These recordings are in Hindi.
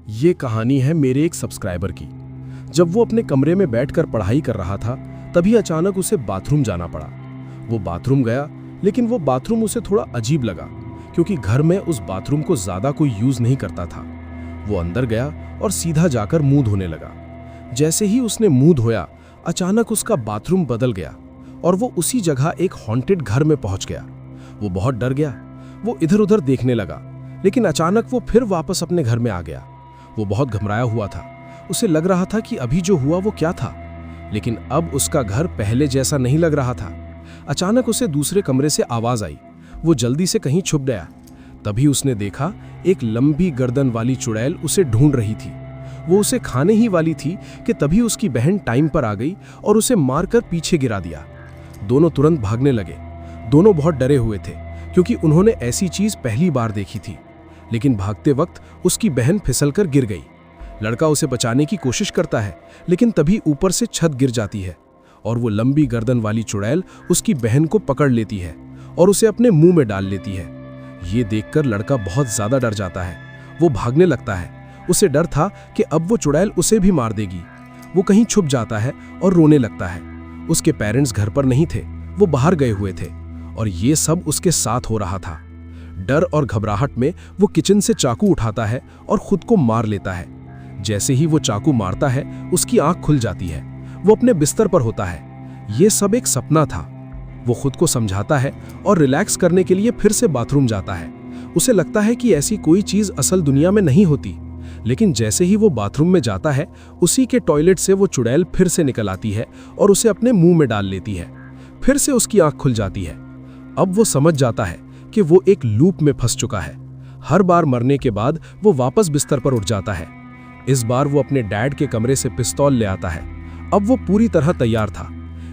ये कहानी है मेरे एक सब्सक्राइबर की। जब वो अपने कमरे में बैठकर पढ़ाई कर रहा था, तभी अचानक उसे बाथरूम जाना पड़ा। वो बाथरूम गया, लेकिन वो बाथरूम उसे थोड़ा अजीब लगा, क्योंकि घर में उस बाथरूम को ज्यादा कोई यूज नहीं करता था। वो अंदर गया और सीधा जाकर मुंह धोने लगा। जैसे ही उसने मुंह धोया, अचानक उसका बाथरूम बदल गया और वो उसी जगह एक हॉन्टेड घर में पहुंच गया। वो बहुत डर गया। वो इधर उधर देखने लगा, लेकिन अचानक वो फिर वापस अपने घर में आ गया। वो बहुत घबराया हुआ था। उसे लग रहा था कि अभी जो हुआ वो क्या था, लेकिन अब उसका घर पहले जैसा नहीं लग रहा था। अचानक उसे दूसरे कमरे से आवाज आई। वो जल्दी से कहीं छुप गया। तभी उसने देखा एक लंबी गर्दन वाली चुड़ैल उसे ढूंढ रही थी। वो उसे खाने ही वाली थी कि तभी उसकी बहन टाइम पर आ गई और उसे मारकर पीछे गिरा दिया। दोनों तुरंत भागने लगे। दोनों बहुत डरे हुए थे, क्योंकि उन्होंने ऐसी चीज पहली बार देखी थी। लेकिन भागते वक्त उसकी बहन फिसलकर गिर गई। लड़का उसे बचाने की कोशिश करता है, लेकिन तभी ऊपर से छत गिर जाती है और वो लंबी गर्दन वाली चुड़ैल उसकी बहन को पकड़ लेती है और उसे अपने मुंह में डाल लेती है। ये देखकर लड़का बहुत ज्यादा डर जाता है। वो भागने लगता है। उसे डर था कि अब वो चुड़ैल उसे भी मार देगी। वो कहीं छुप जाता है और रोने लगता है। उसके पेरेंट्स घर पर नहीं थे, वो बाहर गए हुए थे और ये सब उसके साथ हो रहा था। डर और घबराहट में वो किचन से चाकू उठाता है और खुद को मार लेता है। जैसे ही वो चाकू मारता है, उसकी आंख खुल जाती है। वो अपने बिस्तर पर होता है। ये सब एक सपना था। वो खुद को समझाता है और रिलैक्स करने के लिए फिर से बाथरूम जाता है। उसे लगता है कि ऐसी कोई चीज असल दुनिया में नहीं होती। लेकिन जैसे ही वो बाथरूम में जाता है, उसी के टॉयलेट से वो चुड़ैल फिर से निकल आती है और उसे अपने मुंह में डाल लेती है। फिर से उसकी आंख खुल जाती है। अब वो समझ जाता है कि वो एक लूप में फंस चुका है। हर बार मरने के बाद वो वापस बिस्तर पर उठ जाता है। इस बार वो अपने डैड के कमरे से पिस्तौल ले आता है। अब वो पूरी तरह तैयार था।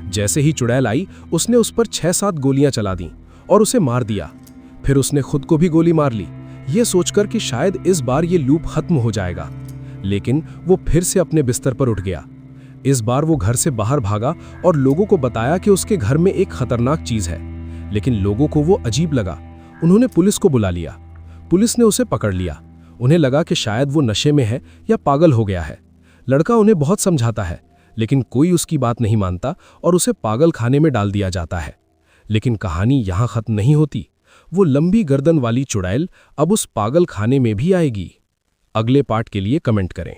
जैसे ही चुड़ैल आई, उसने उस पर 6-7 गोलियां चला दी और उसे मार दिया। फिर उसने खुद को भी गोली मार ली, ये सोचकर कि शायद इस बार ये लूप खत्म हो जाएगा। लेकिन वो फिर से अपने बिस्तर पर उठ गया। इस बार वो घर से बाहर भागा और लोगों को बताया कि उसके घर में एक खतरनाक चीज है। लेकिन लोगों को वो अजीब लगा। उन्होंने पुलिस को बुला लिया। पुलिस ने उसे पकड़ लिया। उन्हें लगा कि शायद वो नशे में है या पागल हो गया है। लड़का उन्हें बहुत समझाता है, लेकिन कोई उसकी बात नहीं मानता और उसे पागल खाने में डाल दिया जाता है। लेकिन कहानी यहाँ खत्म नहीं होती। वो लंबी गर्दन वाली चुड़ैल अब उस पागल खाने में भी आएगी। अगले पार्ट के लिए कमेंट करें।